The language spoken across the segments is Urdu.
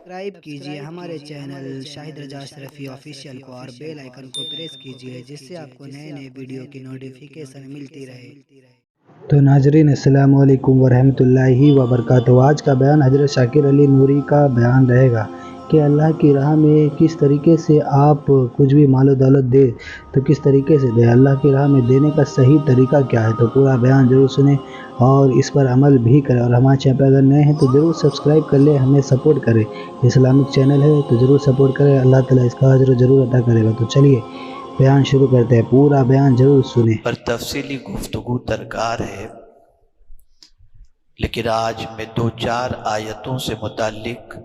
سبسکرائب کیجئے ہمارے چینل شاہد رضا اشرفی آفیشیل کو اور بیل آئیکن کو پریس کیجئے جس سے آپ کو نئے نئے ویڈیو کی نوٹیفیکیشن ملتی رہے۔ تو ناظرین السلام علیکم ورحمۃ اللہ وبرکاتہ۔ آج کا بیان حضرت شاکر علی نوری کا بیان رہے گا کہ اللہ کی راہ میں کس طریقے سے آپ کچھ بھی مال و دولت دے تو کس طریقے سے دے، اللہ کی راہ میں دینے کا صحیح طریقہ کیا ہے۔ تو پورا بیان ضرور سنیں اور اس پر عمل بھی کریں، اور ہمارے چینل پر اگر نئے ہیں تو ضرور سبسکرائب کر لیں، ہمیں سپورٹ کریں۔ اسلامک چینل ہے تو ضرور سپورٹ کریں، اللہ تعالیٰ اس کا اجر ضرور عطا کرے گا۔ تو چلیے بیان شروع کرتے ہیں، پورا بیان ضرور سنیں۔ پر تفصیلی گفتگو درکار ہے، لیکن آج میں 2-4 آیتوں سے متعلق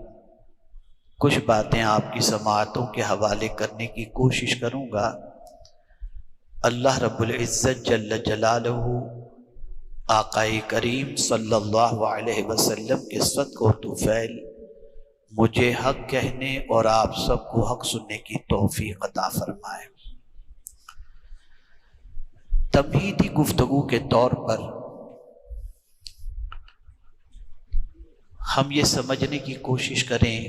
کچھ باتیں آپ کی سماعتوں کے حوالے کرنے کی کوشش کروں گا۔ اللہ رب العزت جل جلالہ آقائے کریم صلی اللہ علیہ وسلم کے صدق و طفیل مجھے حق کہنے اور آپ سب کو حق سننے کی توفیق عطا فرمائے۔ تمہیدی گفتگو کے طور پر ہم یہ سمجھنے کی کوشش کریں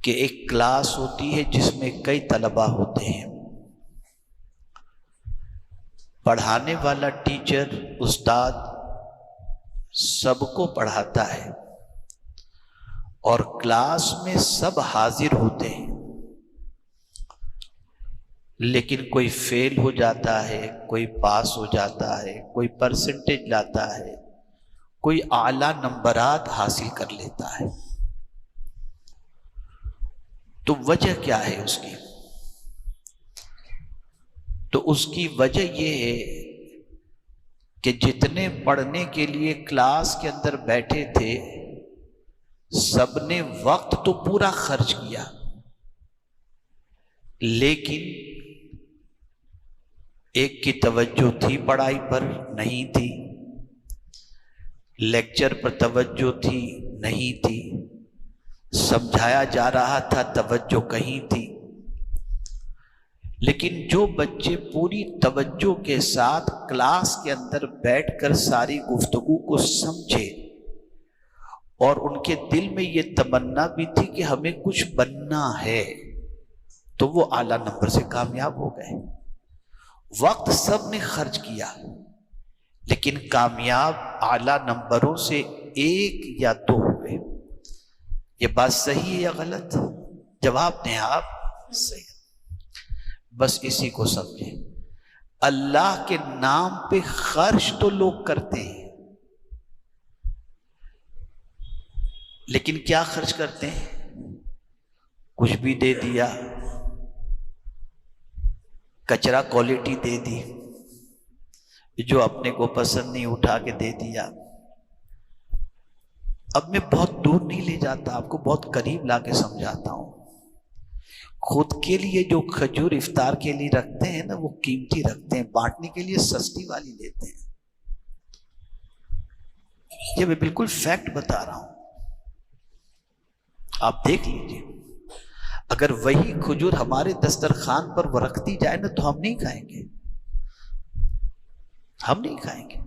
کہ ایک کلاس ہوتی ہے جس میں کئی طلباء ہوتے ہیں۔ پڑھانے والا ٹیچر، استاد سب کو پڑھاتا ہے اور کلاس میں سب حاضر ہوتے ہیں، لیکن کوئی فیل ہو جاتا ہے، کوئی پاس ہو جاتا ہے، کوئی پرسنٹیج لاتا ہے، کوئی اعلیٰ نمبرات حاصل کر لیتا ہے۔ تو وجہ کیا ہے اس کی؟ تو اس کی وجہ یہ ہے کہ جتنے پڑھنے کے لیے کلاس کے اندر بیٹھے تھے سب نے وقت تو پورا خرچ کیا، لیکن ایک کی توجہ تھی پڑھائی پر، نہیں تھی، لیکچر پر توجہ تھی، نہیں تھی، سمجھایا جا رہا تھا، توجہ کہیں تھی۔ لیکن جو بچے پوری توجہ کے ساتھ کلاس کے اندر بیٹھ کر ساری گفتگو کو سمجھے اور ان کے دل میں یہ تمنا بھی تھی کہ ہمیں کچھ بننا ہے، تو وہ اعلیٰ نمبر سے کامیاب ہو گئے۔ وقت سب نے خرچ کیا، لیکن کامیاب اعلیٰ نمبروں سے 1 یا 2 ہوئے۔ یہ بات صحیح ہے یا غلط؟ جواب دیں آپ۔ صحیح۔ بس اسی کو سمجھیں، اللہ کے نام پہ خرچ تو لوگ کرتے ہیں، لیکن کیا خرچ کرتے ہیں؟ کچھ بھی دے دیا، کچرا کوالٹی دے دی، جو اپنے کو پسند نہیں اٹھا کے دے دیا۔ اب میں بہت دور نہیں لے جاتا، آپ کو بہت قریب لا کے سمجھاتا ہوں۔ خود کے لیے جو کھجور افطار کے لیے رکھتے ہیں نا، وہ قیمتی رکھتے ہیں، بانٹنے کے لیے سستی والی لیتے ہیں۔ یہ میں بالکل فیکٹ بتا رہا ہوں، آپ دیکھ لیجئے۔ اگر وہی کھجور ہمارے دسترخوان پر وہ رکھتی جائے نا تو ہم نہیں کھائیں گے، ہم نہیں کھائیں گے۔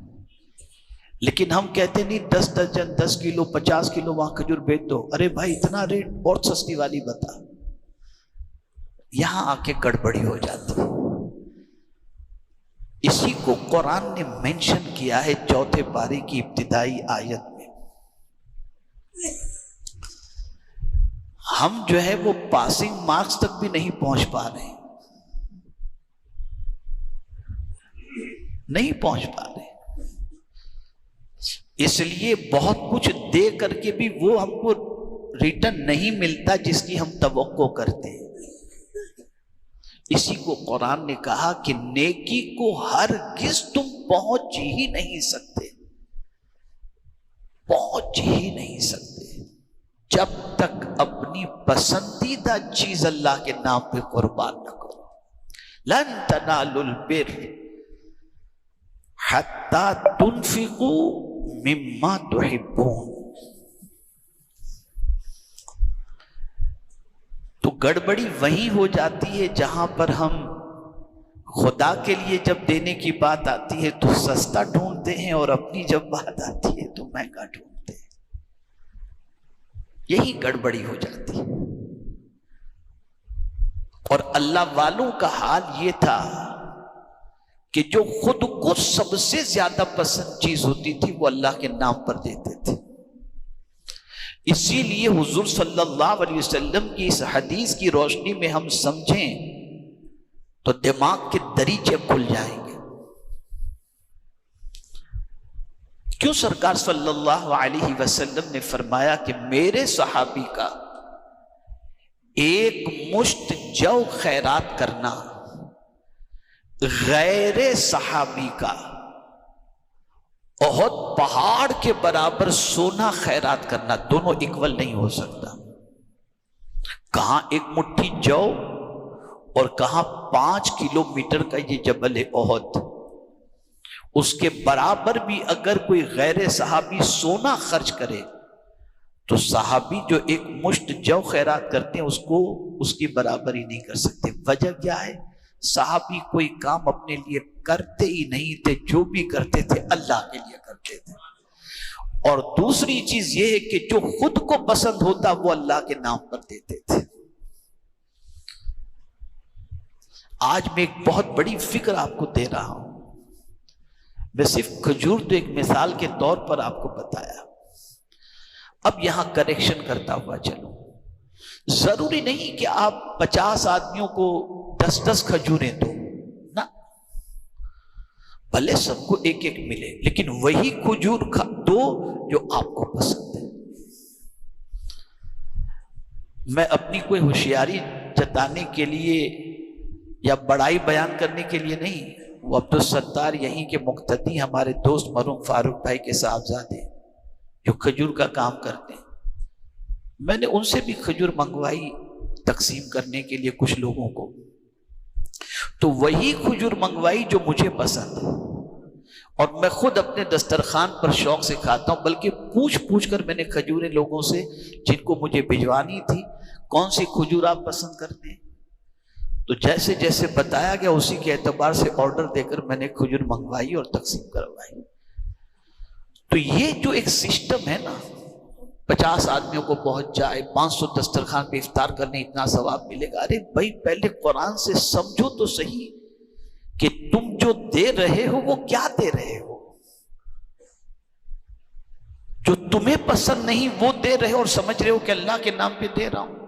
لیکن ہم کہتے نہیں 10 درجن 10 کلو 50 کلو وہاں کھجور بیچ دو۔ ارے بھائی اتنا ریٹ، بہت سستی والی بتا۔ یہاں آ کے گڑبڑی ہو جاتی ہے۔ اسی کو قرآن نے مینشن کیا ہے 4 پارے کی ابتدائی آیت میں۔ ہم جو ہے وہ پاسنگ مارکس تک بھی نہیں پہنچ پا رہے، نہیں پہنچ پا رہے، اس لیے بہت کچھ دے کر کے بھی وہ ہم کو ریٹرن نہیں ملتا جس کی ہم توقع کرتے ہیں۔ اسی کو قرآن نے کہا کہ نیکی کو ہرگز تم پہنچ ہی نہیں سکتے، پہنچ ہی نہیں سکتے جب تک اپنی پسندیدہ چیز اللہ کے نام پہ قربان نہ کرو۔ لن تنالوا البر حتی تنفقوا مما تحبون۔ تو گڑبڑی وہیں ہو جاتی ہے جہاں پر ہم خدا کے لیے جب دینے کی بات آتی ہے تو سستا ڈھونڈتے ہیں، اور اپنی جب بات آتی ہے تو مہنگا ڈھونڈتے ہیں۔ یہی گڑبڑی ہو جاتی ہے۔ اور اللہ والوں کا حال یہ تھا کہ جو خود کو سب سے زیادہ پسند چیز ہوتی تھی وہ اللہ کے نام پر دیتے تھے۔ اسی لیے حضور صلی اللہ علیہ وسلم کی اس حدیث کی روشنی میں ہم سمجھیں تو دماغ کے دریچے کھل جائیں گے۔ کیوں سرکار صلی اللہ علیہ وسلم نے فرمایا کہ میرے صحابی کا ایک مشت جو خیرات کرنا غیر صحابی کا احد پہاڑ کے برابر سونا خیرات کرنا، دونوں اکول نہیں ہو سکتا۔ کہاں ایک مٹھی جو اور کہاں 5 کلومیٹر کا یہ جبل احد، اس کے برابر بھی اگر کوئی غیر صحابی سونا خرچ کرے تو صحابی جو ایک مشت جو خیرات کرتے ہیں اس کی برابری نہیں کر سکتے۔ وجہ کیا ہے؟ صحابی کوئی کام اپنے لیے کرتے ہی نہیں تھے، جو بھی کرتے تھے اللہ کے لیے کرتے تھے۔ اور دوسری چیز یہ ہے کہ جو خود کو پسند ہوتا وہ اللہ کے نام پر دیتے تھے۔ آج میں ایک بہت بڑی فکر آپ کو دے رہا ہوں، میں صرف کھجور تو ایک مثال کے طور پر آپ کو بتایا۔ اب یہاں کریکشن کرتا ہوا چلو، ضروری نہیں کہ آپ 50 آدمیوں کو 10 کھجوریں دو نا، بھلے سب کو ایک ایک ملے، لیکن وہی کھجور دو جو آپ کو پسند ہے۔ میں اپنی کوئی ہوشیاری جتانے کے لیے یا بڑائی بیان کرنے کے لیے نہیں، وہ عبدالستار یہیں کے مقتدی ہمارے دوست مرحوم فاروق بھائی کے صاحبزادے جو کھجور کا کام کرتے ہیں، میں نے ان سے بھی کھجور منگوائی تقسیم کرنے کے لیے کچھ لوگوں کو، تو وہی کھجور منگوائی جو مجھے پسند ہے، اور میں خود اپنے دسترخوان پر شوق سے کھاتا ہوں، بلکہ پوچھ کر میں نے کھجوریں لوگوں سے جن کو مجھے بھجوانی تھی، کون سی کھجور آپ پسند کرتے ہیں، تو جیسے جیسے بتایا گیا اسی کے اعتبار سے آرڈر دے کر میں نے کھجور منگوائی اور تقسیم کروائی۔ تو یہ جو ایک سسٹم ہے نا، 50 آدمیوں کو پہنچ جائے، 500 دسترخوان پہ افطار کرنے اتنا ثواب ملے گا۔ ارے بھائی پہلے قرآن سے سمجھو تو صحیح کہ تم جو دے رہے ہو وہ کیا دے رہے ہو۔ جو تمہیں پسند نہیں وہ دے رہے ہو اور سمجھ رہے ہو کہ اللہ کے نام پہ دے رہا ہوں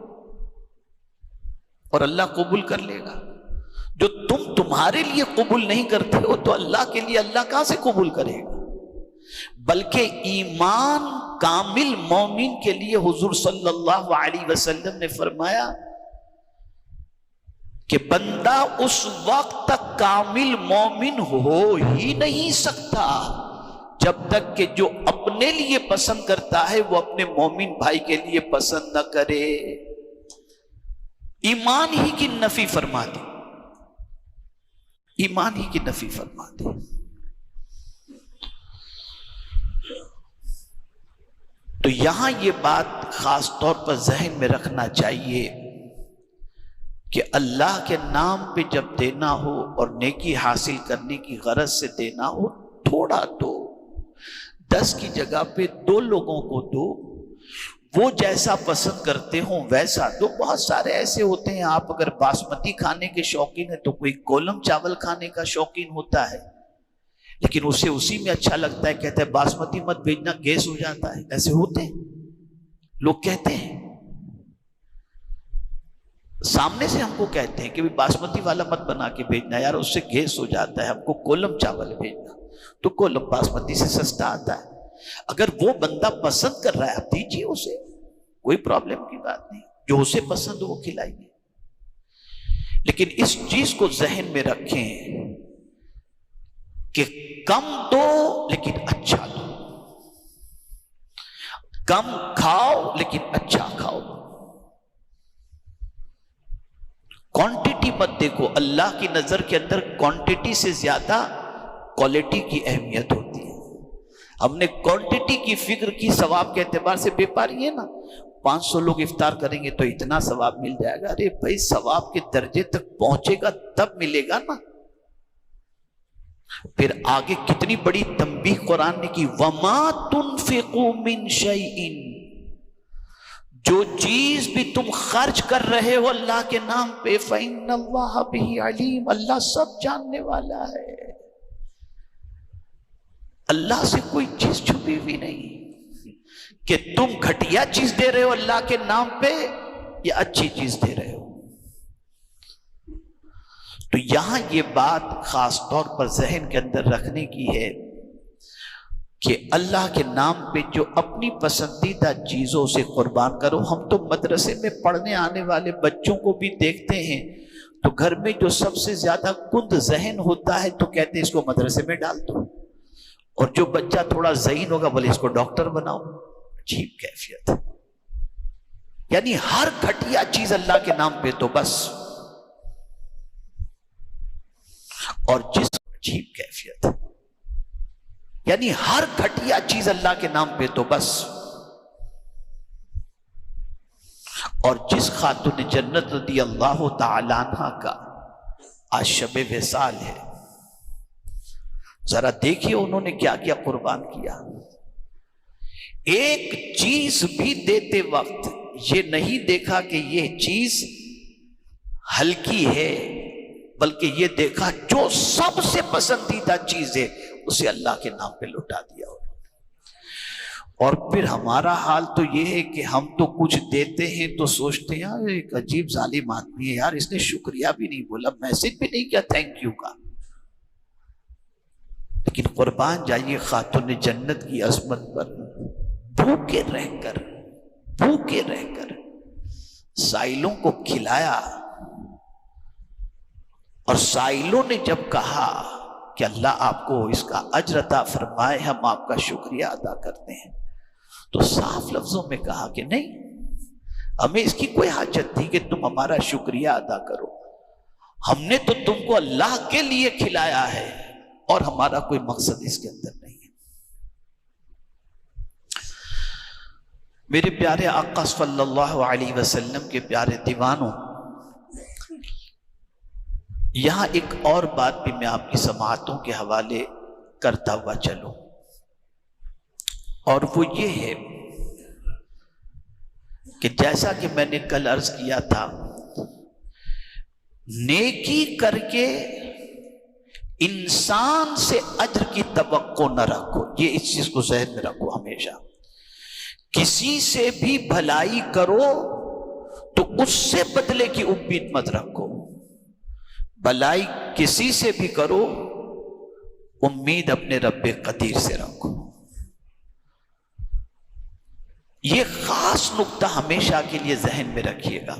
اور اللہ قبول کر لے گا۔ جو تم تمہارے لیے قبول نہیں کرتے ہو تو اللہ کے لیے اللہ کہاں سے قبول کرے گا؟ بلکہ ایمان کامل مومن کے لیے حضور صلی اللہ علیہ وسلم نے فرمایا کہ بندہ اس وقت تک کامل مومن ہو ہی نہیں سکتا جب تک کہ جو اپنے لیے پسند کرتا ہے وہ اپنے مومن بھائی کے لیے پسند نہ کرے۔ ایمان ہی کی نفی فرما دی، ایمان ہی کی نفی فرما دی۔ تو یہاں یہ بات خاص طور پر ذہن میں رکھنا چاہیے کہ اللہ کے نام پہ جب دینا ہو اور نیکی حاصل کرنے کی غرض سے دینا ہو، تھوڑا دو، 10 کی جگہ پہ 2 لوگوں کو دو، وہ جیسا پسند کرتے ہوں ویسا دو۔ بہت سارے ایسے ہوتے ہیں، آپ اگر باسمتی کھانے کے شوقین ہیں تو کوئی کولم چاول کھانے کا شوقین ہوتا ہے، لیکن اسے اسی میں اچھا لگتا ہے، کہتا ہے باسمتی مت بھیجنا گیس ہو جاتا ہے۔ ایسے ہوتے ہیں لوگ، کہتے ہیں سامنے سے ہم کو کہتے ہیں کہ باسمتی والا مت بنا کے بھیجنا یار، اس سے گیس ہو جاتا ہے، ہم کو کولم چاول بھیجنا۔ تو کولم باسمتی سے سستا آتا ہے، اگر وہ بندہ پسند کر رہا ہے آپ دیجیے اسے، کوئی پرابلم کی بات نہیں، جو اسے پسند ہو وہ کھلائیے۔ لیکن اس چیز کو ذہن میں رکھیں کہ کم دو لیکن اچھا دو، کم کھاؤ لیکن اچھا کھاؤ۔ کوانٹٹی مت دیکھو، اللہ کی نظر کے اندر کوانٹٹی سے زیادہ کوالٹی کی اہمیت ہوتی ہے۔ ہم نے کوانٹٹی کی فکر کی، ثواب کے اعتبار سے بے پاری ہے نا، 500 لوگ افطار کریں گے تو اتنا ثواب مل جائے گا۔ ارے بھائی ثواب کے درجے تک پہنچے گا تب ملے گا نا۔ پھر آگے کتنی بڑی تنبیہ قرآن نے کی، وَمَا تُنْفِقُوا مِنْ شَيْءٍ، جو چیز بھی تم خرچ کر رہے ہو اللہ کے نام پہ فإن اللہ بہ علیم، اللہ سب جاننے والا ہے. اللہ سے کوئی چیز چھپی ہوئی نہیں کہ تم گھٹیا چیز دے رہے ہو اللہ کے نام پہ یا اچھی چیز دے رہے ہو. تو یہاں یہ بات خاص طور پر ذہن کے اندر رکھنے کی ہے کہ اللہ کے نام پہ جو اپنی پسندیدہ چیزوں سے قربان کرو. ہم تو مدرسے میں پڑھنے آنے والے بچوں کو بھی دیکھتے ہیں تو گھر میں جو سب سے زیادہ کند ذہن ہوتا ہے تو کہتے ہیں اس کو مدرسے میں ڈال دو، اور جو بچہ تھوڑا ذہین ہوگا بولے اس کو ڈاکٹر بناؤ. عجیب کیفیت. یعنی ہر گھٹیا چیز اللہ کے نام پہ تو بس. اور جس عجیب کیفیت، یعنی ہر گھٹیا چیز اللہ کے نام پہ تو بس. اور جس خاتون جنت رضی اللہ تعالی عنہ کا آج شب وصال ہے، ذرا دیکھیے انہوں نے کیا کیا قربان کیا. ایک چیز بھی دیتے وقت یہ نہیں دیکھا کہ یہ چیز ہلکی ہے، بلکہ یہ دیکھا جو سب سے پسندیدہ چیز ہے اسے اللہ کے نام پہ لوٹا دیا. اور پھر ہمارا حال تو یہ ہے کہ ہم تو کچھ دیتے ہیں تو سوچتے ہیں یار ایک عجیب ظالم آدمی ہے، یار اس نے شکریہ بھی نہیں بولا، میسج بھی نہیں کیا تھینک یو کا. لیکن قربان جائیے خاتون جنت کی عظمت پر بھوکے رہ کر سائلوں کو کھلایا. اور سائلوں نے جب کہا کہ اللہ آپ کو اس کا اجر عطا فرمائے، ہم آپ کا شکریہ ادا کرتے ہیں، تو صاف لفظوں میں کہا کہ نہیں، ہمیں اس کی کوئی حاجت نہیں کہ تم ہمارا شکریہ ادا کرو. ہم نے تو تم کو اللہ کے لیے کھلایا ہے اور ہمارا کوئی مقصد اس کے اندر نہیں ہے. میرے پیارے آقا صلی اللہ علیہ وسلم کے پیارے دیوانوں، یہاں ایک اور بات بھی میں آپ کی سماعتوں کے حوالے کرتا ہوا چلوں، اور وہ یہ ہے کہ جیسا کہ میں نے کل عرض کیا تھا، نیکی کر کے انسان سے اجر کی توقع نہ رکھو. یہ اس چیز کو ذہن میں رکھو ہمیشہ. کسی سے بھی بھلائی کرو تو اس سے بدلے کی امید مت رکھو. بھلائی کسی سے بھی کرو، امید اپنے رب قدیر سے رکھو. یہ خاص نقطہ ہمیشہ کے لیے ذہن میں رکھیے گا.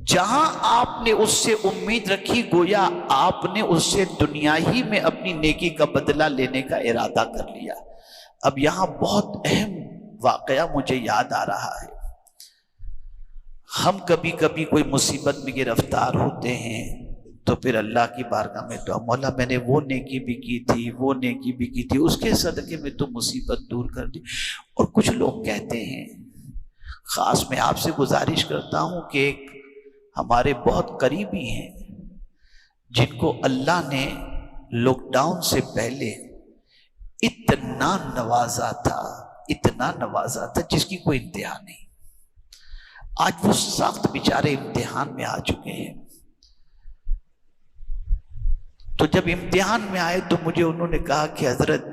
جہاں آپ نے اس سے امید رکھی گویا آپ نے اس سے دنیا ہی میں اپنی نیکی کا بدلہ لینے کا ارادہ کر لیا. اب یہاں بہت اہم واقعہ مجھے یاد آ رہا ہے. ہم کبھی کبھی کوئی مصیبت میں گرفتار ہوتے ہیں تو پھر اللہ کی بارگاہ میں دعا، مولا میں نے وہ نیکی بھی کی تھی، وہ نیکی بھی کی تھی، اس کے صدقے میں تو مصیبت دور کر دی. اور کچھ لوگ کہتے ہیں، خاص میں آپ سے گزارش کرتا ہوں کہ ایک ہمارے بہت قریبی ہیں جن کو اللہ نے لاک ڈاؤن سے پہلے اتنا نوازا تھا جس کی کوئی انتہا نہیں. آج وہ سخت بیچارے امتحان میں آ چکے ہیں. تو جب امتحان میں آئے تو مجھے انہوں نے کہا کہ حضرت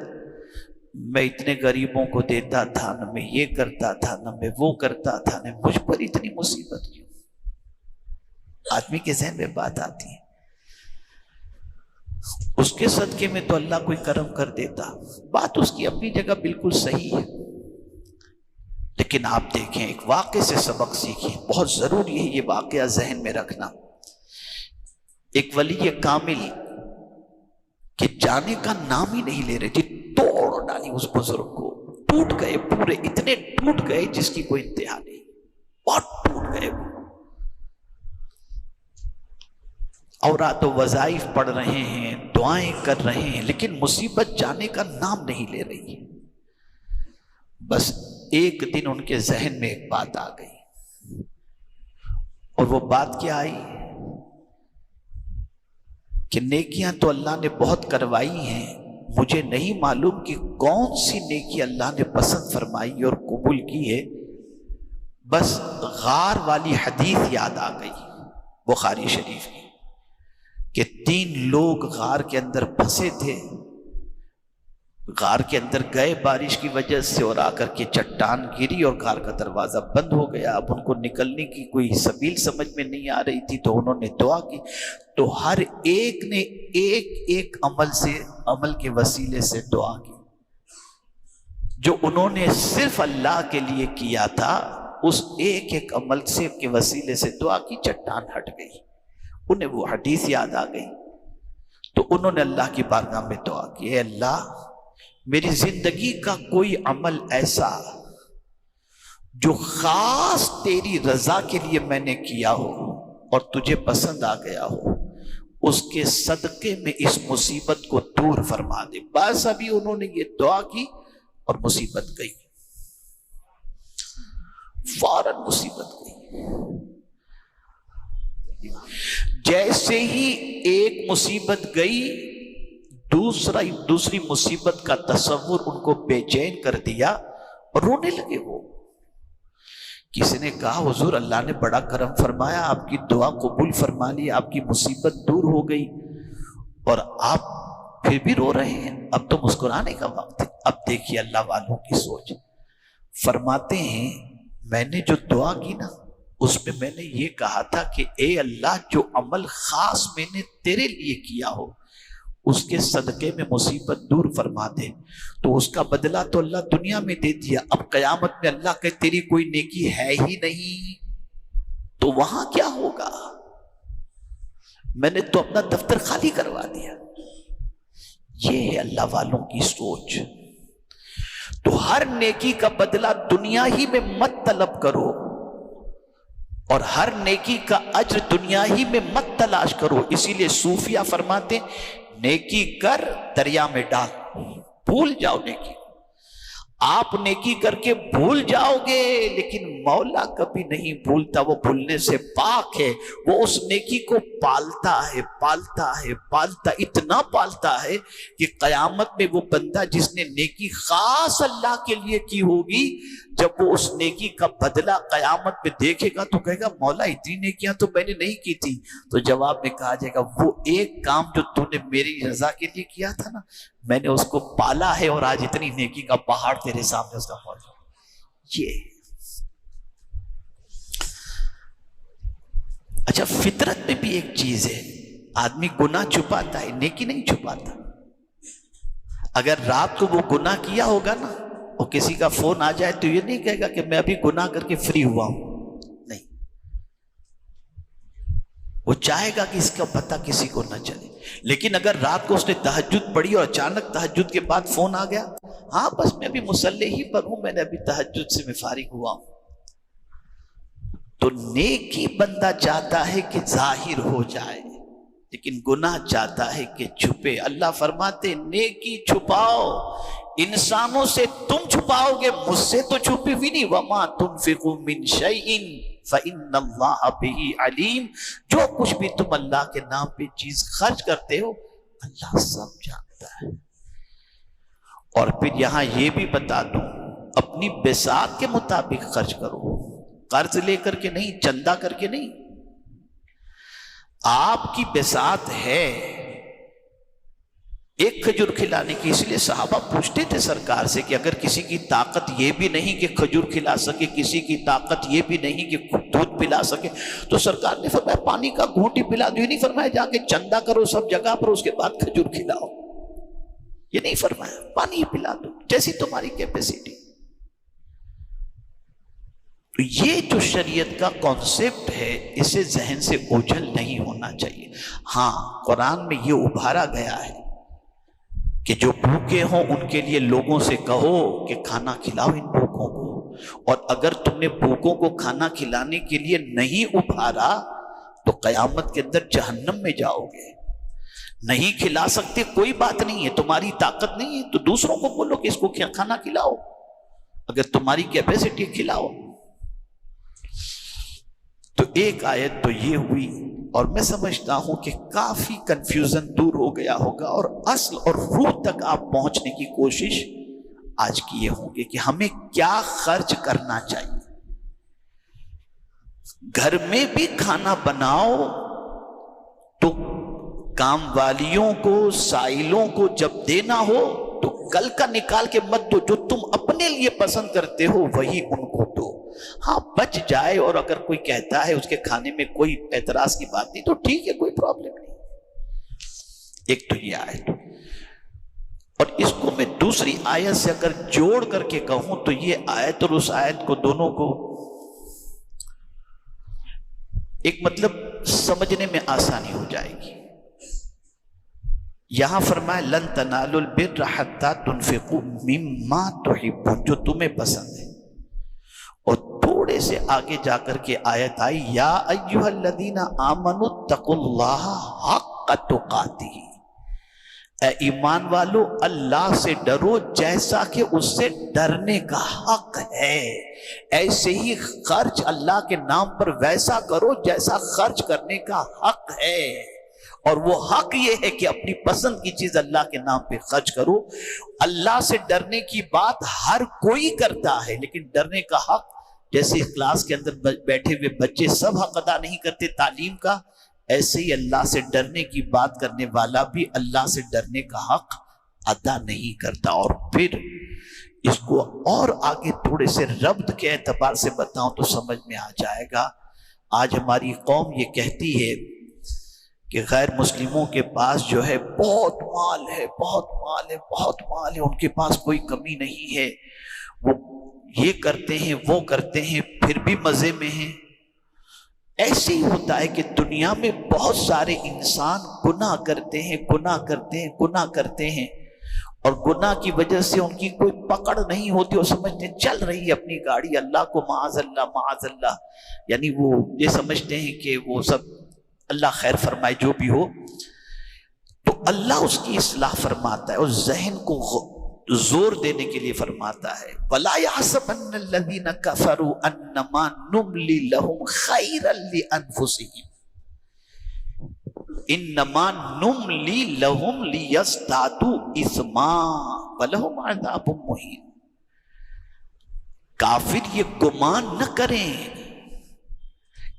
میں اتنے غریبوں کو دیتا تھا، نہ میں یہ کرتا تھا، نہ میں وہ کرتا تھا، نہ مجھ پر اتنی مصیبت کیوں. آدمی کے ذہن میں بات آتی ہے، اس کے صدقے میں تو اللہ کوئی کرم کر دیتا. بات اس کی اپنی جگہ بالکل صحیح ہے، لیکن آپ دیکھیں ایک واقعے سے سبق سیکھیں. بہت ضروری ہے یہ واقعہ ذہن میں رکھنا. ایک ولی کامل کہ جانے کا نام ہی نہیں لے رہے تھے، توڑ ڈالی اس بزرگ کو. ٹوٹ گئے پورے، اتنے ٹوٹ گئے جس کی کوئی انتہا نہیں. بہت ٹوٹ گئے. اورات و وظائف پڑھ رہے ہیں، دعائیں کر رہے ہیں، لیکن مصیبت جانے کا نام نہیں لے رہی. بس ایک دن ان کے ذہن میں ایک بات آ گئی، اور وہ بات کیا آئی کہ نیکیاں تو اللہ نے بہت کروائی ہیں، مجھے نہیں معلوم کہ کون سی نیکی اللہ نے پسند فرمائی اور قبول کی ہے. بس غار والی حدیث یاد آ گئی بخاری شریف کی کہ 3 لوگ غار کے اندر پھنسے تھے، غار کے اندر گئے بارش کی وجہ سے اور آ کر کے چٹان گری اور غار کا دروازہ بند ہو گیا۔ اب ان کو نکلنے کی کوئی سبیل سمجھ میں نہیں آ رہی تھی، تو انہوں نے دعا کی، تو ہر ایک نے ایک عمل کے وسیلے سے دعا کی۔ جو انہوں نے صرف اللہ کے لیے کیا تھا، اس ایک عمل سے کے وسیلے سے دعا کی، چٹان ہٹ گئی، انہیں وہ حدیث یاد آ گئی۔ تو انہوں نے اللہ کی بارگاہ میں دعا کی، اے اللہ میری زندگی کا کوئی عمل ایسا جو خاص تیری رضا کے لیے میں نے کیا ہو اور تجھے پسند آ گیا ہو، اس کے صدقے میں اس مصیبت کو دور فرما دے۔ بس ابھی انہوں نے یہ دعا کی اور مصیبت گئی، فوراً مصیبت گئی۔ جیسے ہی ایک مصیبت گئی، دوسری مصیبت کا تصور ان کو بے چین کر دیا اور رونے لگے۔ وہ کسی نے کہا حضور اللہ نے بڑا کرم فرمایا، آپ کی دعا قبول فرما لی، آپ کی مصیبت دور ہو گئی اور آپ پھر بھی رو رہے ہیں، اب تو مسکرانے کا وقت ہے۔ اب دیکھیے اللہ والوں کی سوچ، فرماتے ہیں میں نے جو دعا کی نا، اس میں میں نے یہ کہا تھا کہ اے اللہ جو عمل خاص میں نے تیرے لیے کیا ہو اس کے صدقے میں مصیبت دور فرما دے، تو اس کا بدلہ تو اللہ دنیا میں دے دیا، اب قیامت میں اللہ کہ تیری کوئی نیکی ہے ہی نہیں تو وہاں کیا ہوگا؟ میں نے تو اپنا دفتر خالی کروا دیا۔ یہ ہے اللہ والوں کی سوچ۔ تو ہر نیکی کا بدلہ دنیا ہی میں مت طلب کرو اور ہر نیکی کا اجر دنیا ہی میں مت تلاش کرو۔ اسی لیے صوفیہ فرماتے نیکی کر دریا میں ڈال، بھول جاؤ نیکی۔ آپ نیکی کر کے بھول جاؤ گے، لیکن مولا کبھی نہیں بھولتا، وہ بھولنے سے پاک ہے۔ وہ اس نیکی کو پالتا ہے، اتنا پالتا ہے کہ قیامت میں وہ بندہ جس نے نیکی خاص اللہ کے لیے کی ہوگی، جب وہ اس نیکی کا بدلہ قیامت میں دیکھے گا تو کہے گا مولا اتنی نیکیاں تو میں نے نہیں کی تھی۔ تو جواب میں کہا جائے گا وہ ایک کام جو تو نے میری رضا کے لیے کیا تھا نا، میں نے اس کو پالا ہے اور آج اتنی نیکی کا پہاڑ تیرے سامنے اس کا پہنچا۔ یہ اچھا، فطرت میں بھی ایک چیز ہے، آدمی گناہ چھپاتا ہے، نیکی نہیں چھپاتا۔ اگر رات کو وہ گناہ کیا ہوگا نا اور کسی کا فون آ جائے تو یہ نہیں کہے گا کہ میں ابھی گناہ کر کے فری ہوا ہوں، نہیں، وہ چاہے گا کہ اس کا پتہ کسی کو نہ چلے۔ لیکن اگر رات کو اس نے تہجد پڑھی اور اچانک تہجد کے بعد فون آ گیا، ہاں بس میں ابھی مصلی ہی پر ہوں، میں نے ابھی تہجد سے میں فارغ ہوا ہوں، تو نیکی بندہ چاہتا ہے کہ ظاہر ہو جائے، لیکن گناہ چاہتا ہے کہ چھپے۔ اللہ فرماتے نیکی چھپاؤ، انسانوں سے تم چھپاؤ گے، مجھ سے تو چھپی بھی نہیں۔ وَمَا تُنْفِقُوا مِنْ شَيْءٍ فَإِنَّ اللَّهَ بِهِ عَلِيمٌ، جو کچھ بھی تم اللہ کے نام پہ چیز خرچ کرتے ہو اللہ سب جانتا ہے۔ اور پھر یہاں یہ بھی بتا دوں، اپنی بساط کے مطابق خرچ کرو، قرض لے کر کے نہیں، چندہ کر کے نہیں۔ آپ کی بساط ہے ایک کھجور کھلانے کی، اس لیے صحابہ پوچھتے تھے سرکار سے کہ اگر کسی کی طاقت یہ بھی نہیں کہ کھجور کھلا سکے، کسی کی طاقت یہ بھی نہیں کہ دودھ پلا سکے، تو سرکار نے فرمایا پانی کا گھونٹ ہی پلا دو۔ یہ نہیں فرمایا جا کے چندہ کرو سب جگہ پر اس کے بعد کھجور کھلاؤ، یہ نہیں فرمایا، پانی ہی پلا دو جیسی تمہاری کیپیسٹی۔ تو یہ جو شریعت کا کانسیپٹ ہے اسے ذہن سے اوجھل نہیں ہونا چاہیے۔ ہاں قرآن میں یہ ابھارا گیا ہے کہ جو بھوکے ہوں ان کے لیے لوگوں سے کہو کہ کھانا کھلاؤ ان بھوکوں کو، اور اگر تم نے بھوکوں کو کھانا کھلانے کے لیے نہیں ابھارا تو قیامت کے اندر جہنم میں جاؤ گے۔ نہیں کھلا سکتے کوئی بات نہیں ہے، تمہاری طاقت نہیں ہے تو دوسروں کو بولو کہ اس کو کھانا کھلاؤ، اگر تمہاری کیپیسٹی کھلاؤ۔ تو ایک آیت تو یہ ہوئی، اور میں سمجھتا ہوں کہ کافی کنفیوژن دور ہو گیا ہوگا اور اصل اور روح تک آپ پہنچنے کی کوشش آج کیے ہوں گے کہ ہمیں کیا خرچ کرنا چاہیے۔ گھر میں بھی کھانا بناؤ تو کام والیوں کو سائلوں کو جب دینا ہو تو کل کا نکال کے مت دو، جو تم اپنے لیے پسند کرتے ہو وہی ان کو دو۔ ہاں بچ جائے اور اگر کوئی کہتا ہے اس کے کھانے میں کوئی اعتراض کی بات نہیں تو ٹھیک ہے، کوئی پرابلم نہیں۔ ایک تو یہ آیت، اور اس کو میں دوسری آیت سے اگر جوڑ کر کے کہوں تو یہ آیت اور اس آیت کو دونوں کو ایک مطلب سمجھنے میں آسانی ہو جائے گی۔ یہاں فرمائے لن تنالوا البر حتی تنفقوا مما تحبون، جو تمہیں پسند ہے، اور تھوڑے سے آگے جا کر کے آیت آئی یا ایھا الذین آمنوا اتقوا اللہ حق تقاتہ، اے ایمان والو اللہ سے ڈرو جیسا کہ اس سے ڈرنے کا حق ہے، ایسے ہی خرچ اللہ کے نام پر ویسا کرو جیسا خرچ کرنے کا حق ہے، اور وہ حق یہ ہے کہ اپنی پسند کی چیز اللہ کے نام پہ خرچ کرو۔ اللہ سے ڈرنے کی بات ہر کوئی کرتا ہے، لیکن ڈرنے کا حق، جیسے کلاس کے اندر بیٹھے ہوئے بچے سب حق ادا نہیں کرتے تعلیم کا، ایسے ہی اللہ سے ڈرنے کی بات کرنے والا بھی اللہ سے ڈرنے کا حق ادا نہیں کرتا۔ اور پھر اس کو اور آگے تھوڑے سے ربط کے اعتبار سے بتاؤں تو سمجھ میں آ جائے گا۔ آج ہماری قوم یہ کہتی ہے کہ غیر مسلموں کے پاس جو ہے بہت مال ہے، بہت مال ہے، بہت مال ہے، ان کے پاس کوئی کمی نہیں ہے، وہ یہ کرتے ہیں وہ کرتے ہیں پھر بھی مزے میں ہیں۔ ایسے ہی ہوتا ہے کہ دنیا میں بہت سارے انسان گناہ کرتے ہیں، گناہ کرتے ہیں، گناہ کرتے ہیں، اور گناہ کی وجہ سے ان کی کوئی پکڑ نہیں ہوتی، وہ سمجھتے ہیں چل رہی ہے اپنی گاڑی، اللہ کو معاذ اللہ معاذ اللہ، یعنی وہ یہ سمجھتے ہیں کہ وہ سب اللہ خیر فرمائے جو بھی ہو۔ تو اللہ اس کی اصلاح فرماتا ہے اور ذہن کو زور دینے کے لیے فرماتا ہے وَلَا يَحْسَبَنَّ الَّذِينَ كَفَرُوا أَنَّمَا نُمْلِي لَهُمْ خَيْرًا لِأَنفُسِهِمْ إِنَّمَا نُمْلِي لَهُمْ لِيَزْدَادُوا إِثْمًا وَلَهُمْ عَذَابٌ مُهِينٌ۔ کافر یہ گمان نہ کریں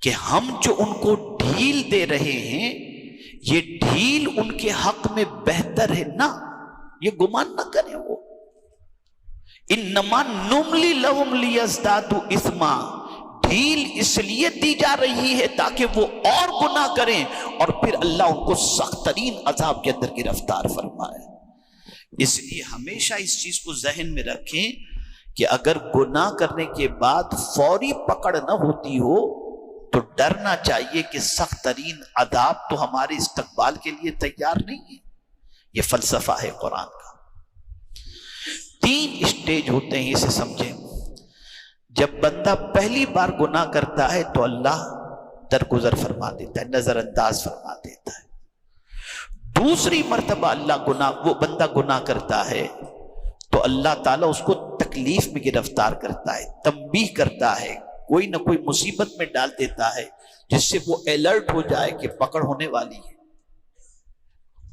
کہ ہم جو ان کو ڈھیل دے رہے ہیں یہ ڈھیل ان کے حق میں بہتر ہے، نہ، یہ گمان نہ کریں وہ۔ انما نملی لہم لیزدادوا اثما، ڈھیل اس لیے دی جا رہی ہے تاکہ وہ اور گناہ کریں اور پھر اللہ ان کو سخت ترین عذاب کے اندر گرفتار فرمائے۔ اس لیے ہمیشہ اس چیز کو ذہن میں رکھیں کہ اگر گناہ کرنے کے بعد فوری پکڑ نہ ہوتی ہو تو ڈرنا چاہیے کہ سخت ترین عذاب تو ہمارے استقبال کے لیے تیار نہیں ہے۔ یہ فلسفہ ہے قرآن کا۔ 3 اسٹیج ہوتے ہیں، اسے سمجھیں۔ جب بندہ پہلی بار گناہ کرتا ہے تو اللہ درگزر فرما دیتا ہے، نظر انداز فرما دیتا ہے۔ دوسری مرتبہ وہ بندہ گناہ کرتا ہے تو اللہ تعالیٰ اس کو تکلیف میں گرفتار کرتا ہے، تنبیہ کرتا ہے، کوئی نہ کوئی مصیبت میں ڈال دیتا ہے جس سے وہ الرٹ ہو جائے کہ پکڑ ہونے والی ہے۔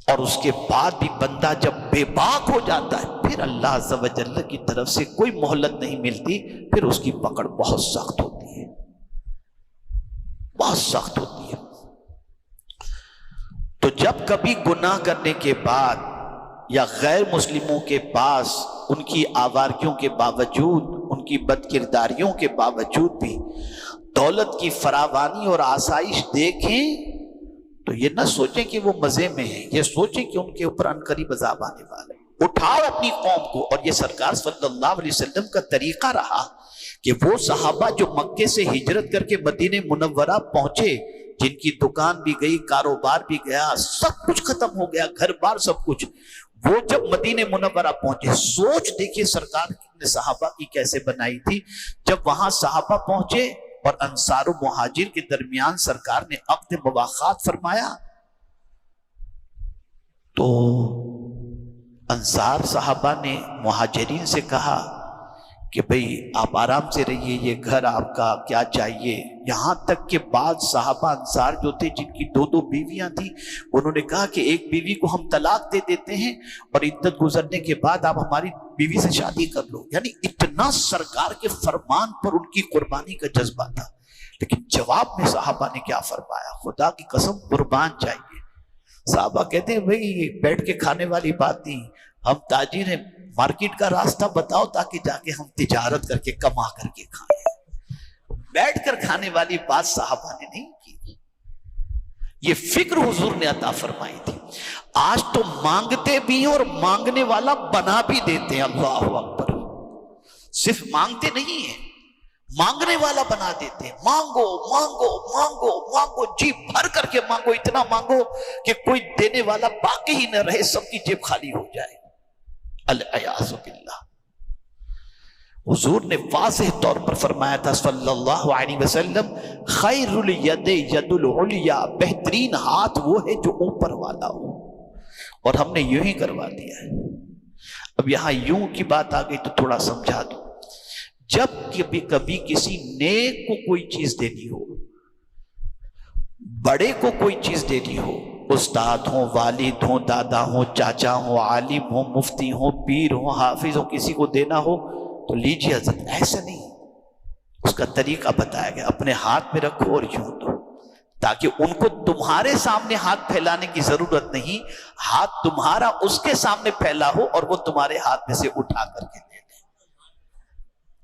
اور اس کے بعد بھی بندہ جب بے باک ہو جاتا ہے پھر اللہ عز و جل کی طرف سے کوئی مہلت نہیں ملتی، پھر اس کی پکڑ بہت سخت ہوتی ہے، بہت سخت ہوتی ہے۔ تو جب کبھی گناہ کرنے کے بعد یا غیر مسلموں کے پاس ان کی آوارگیوں کے باوجود، ان کی بد کرداریوں کے باوجود بھی دولت کی فراوانی اور آسائش دیکھیں تو یہ نہ سوچیں کہ وہ مزے میں ہیں، یہ سوچیں کہ ان کے اوپر عنقریب عذاب آنے والا ہے۔ اٹھاؤ اپنی قوم کو، اور یہ سرکار صلی اللہ علیہ وسلم کا طریقہ رہا کہ وہ صحابہ جو مکے سے ہجرت کر کے مدینہ منورہ پہنچے، جن کی دکان بھی گئی، کاروبار بھی گیا، سب کچھ ختم ہو گیا، گھر بار سب کچھ، وہ جب مدینہ منورہ پہنچے، سوچ دیکھیے سرکار نے صحابہ کی کیسے بنائی تھی۔ جب وہاں صحابہ پہنچے اور انصار و مہاجر کے درمیان سرکار نے عقد مواخات فرمایا تو انصار صحابہ نے مہاجرین سے کہا کہ بھئی آپ آرام سے رہیے، یہ گھر آپ کا، کیا چاہیے۔ یہاں تک کہ بعض صحابہ انصار جو تھے جن کی 2 بیویاں تھیں، انہوں نے کہا کہ ایک بیوی کو ہم طلاق دے دیتے ہیں اور عدت گزرنے کے بعد آپ ہماری بیوی سے شادی کر لو. یعنی اتنا سرکار کے فرمان پر ان کی قربانی کا جذبہ تھا. لیکن جواب میں صحابہ نے کیا فرمایا؟ خدا کی قسم قربان چاہیے. صحابہ کہتے ہیں بھئی بیٹھ کے کھانے والی بات نہیں، ہم تاجر ہیں، مارکیٹ کا راستہ بتاؤ تاکہ جا کے ہم تجارت کر کے کما کر کے کھائیں. بیٹھ کر کھانے والی بات صحابہ نے نہیں کی. یہ فکر حضور نے عطا فرمائی تھی. آج تو مانگتے بھی ہیں اور مانگنے والا بنا بھی دیتے ہیں. اللہ اکبر. صرف مانگتے نہیں ہیں، مانگنے والا بنا دیتے ہیں. مانگو مانگو مانگو مانگو، جی بھر کر کے مانگو، اتنا مانگو کہ کوئی دینے والا باقی ہی نہ رہے، سب کی جیب خالی ہو جائے. الیاذ باللہ. حضور نے واضح طور پر فرمایا تھا صلی اللہ علیہ وسلم، خیر الید ید العلیا، بہترین ہاتھ وہ ہے جو اوپر والا ہو. اور ہم نے یوں ہی کروا دیا ہے. اب یہاں یوں کی بات آ گئی تو تھوڑا سمجھا دوں. جب کبھی کسی نیک کو کوئی چیز دینی ہو، بڑے کو کوئی چیز دینی ہو، استاد ہوں، والد ہوں، دادا ہوں، چاچا ہوں، عالم ہوں، مفتی ہوں، پیر ہوں، حافظ ہوں، کسی کو دینا ہو تو لیجیے حضرت. ایسا نہیں، اس کا طریقہ بتایا گیا. اپنے ہاتھ میں رکھو اور یوں دو، تاکہ ان کو تمہارے سامنے ہاتھ پھیلانے کی ضرورت نہیں. ہاتھ تمہارا اس کے سامنے پھیلا ہو اور وہ تمہارے ہاتھ میں سے اٹھا کر کے لے لے.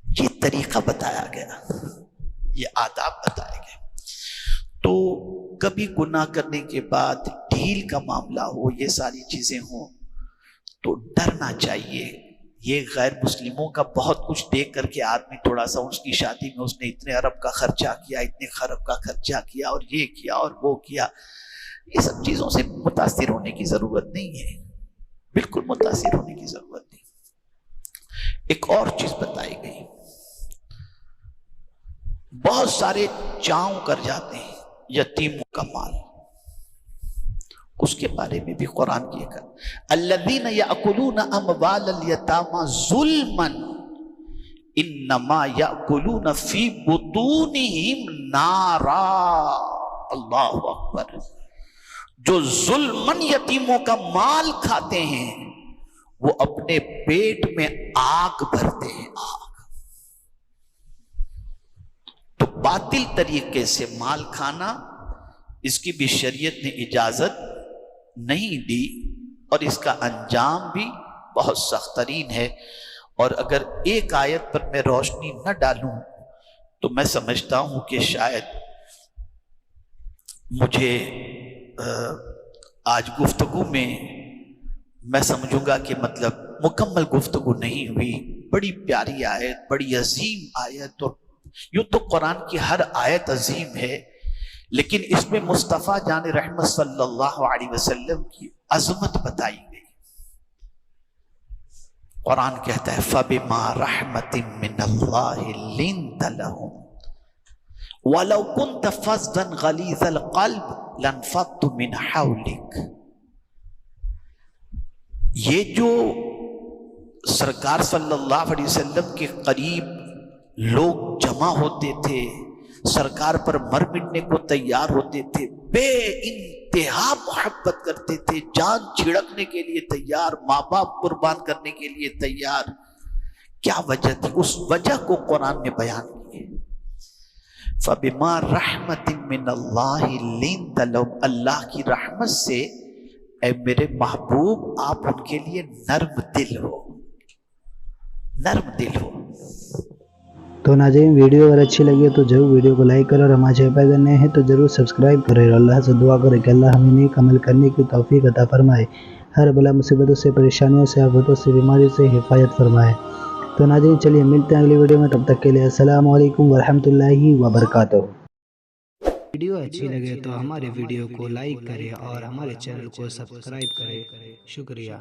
یہ طریقہ بتایا گیا، یہ آداب بتائے گئے. تو کبھی گناہ کرنے کے بعد ڈھیل کا معاملہ ہو، یہ ساری چیزیں ہوں تو ڈرنا چاہیے. یہ غیر مسلموں کا بہت کچھ دیکھ کر کے آدمی تھوڑا سا، اس کی شادی میں اس نے اتنے ارب کا خرچہ کیا، اتنے خرب کا خرچہ کیا، اور یہ کیا اور وہ کیا. یہ سب چیزوں سے متاثر ہونے کی ضرورت نہیں ہے، بالکل متاثر ہونے کی ضرورت نہیں. ایک اور چیز بتائی گئی، بہت سارے چاؤں کر جاتے ہیں یتیموں کا مال. اس کے بارے میں بھی قرآن کی ایک الذین یأکلون اموال الیتامی ظلما انما یأکلون فی بطونہم نارا. اللہ اکبر. جو ظلمن یتیموں کا مال کھاتے ہیں وہ اپنے پیٹ میں آگ بھرتے ہیں. آگ. تو باطل طریقے سے مال کھانا، اس کی بھی شریعت نے اجازت نہیں دی، اور اس کا انجام بھی بہت سخت ترین ہے. اور اگر ایک آیت پر میں روشنی نہ ڈالوں تو میں سمجھتا ہوں کہ شاید مجھے آج گفتگو میں سمجھوں گا کہ مطلب مکمل گفتگو نہیں ہوئی. بڑی پیاری آیت، بڑی عظیم آیت. اور یوں تو قرآن کی ہر آیت عظیم ہے، لیکن اس میں مصطفیٰ جان رحمت صلی اللہ علیہ وسلم کی عظمت بتائی گئی. قرآن کہتا ہے فَبِمَا رَحْمَةٍ مِّنَ اللَّهِ لِنْتَ لَهُمْ وَلَوْ كُنْتَ فَظًّا غَلِيظَ الْقَلْبِ لَانفَضُّوا مِنْ حَوْلِكَ. یہ جو سرکار صلی اللہ علیہ وسلم کے قریب لوگ جمع ہوتے تھے، سرکار پر مر مٹنے کو تیار ہوتے تھے، بے انتہا محبت کرتے تھے، جان چھڑکنے کے لیے تیار، ماں باپ قربان کرنے کے لیے تیار. کیا وجہ تھی؟ اس وجہ کو قرآن میں بیان کیے. فَبِمَا رَحْمَةٍ مِّنَ اللَّهِ لِنْتَ لَهُمْ. اللہ کی رحمت سے اے میرے محبوب آپ ان کے لیے نرم دل ہو، نرم دل ہو. تو ناظرین ویڈیو اگر اچھی لگی تو ضرور ویڈیو کو لائک کریں، اور ہمارے چینل پر اگر نئے ہیں تو ضرور سبسکرائب کریں، اور اللہ سے دعا کریں کہ اللہ ہمیں نیک عمل کرنے کی توفیق عطا فرمائے، ہر بلا مصیبتوں سے، پریشانیوں سے، آفتوں سے، بیماری سے حفاظت فرمائے. تو ناظرین چلیے ملتے ہیں اگلی ویڈیو میں، تب تک کے لیے السلام علیکم ورحمۃ اللہ وبرکاتہ. ویڈیو اچھی لگے تو ہمارے ویڈیو کو لائک کریں اور ہمارے چینل کو سبسکرائب کریں. شکریہ.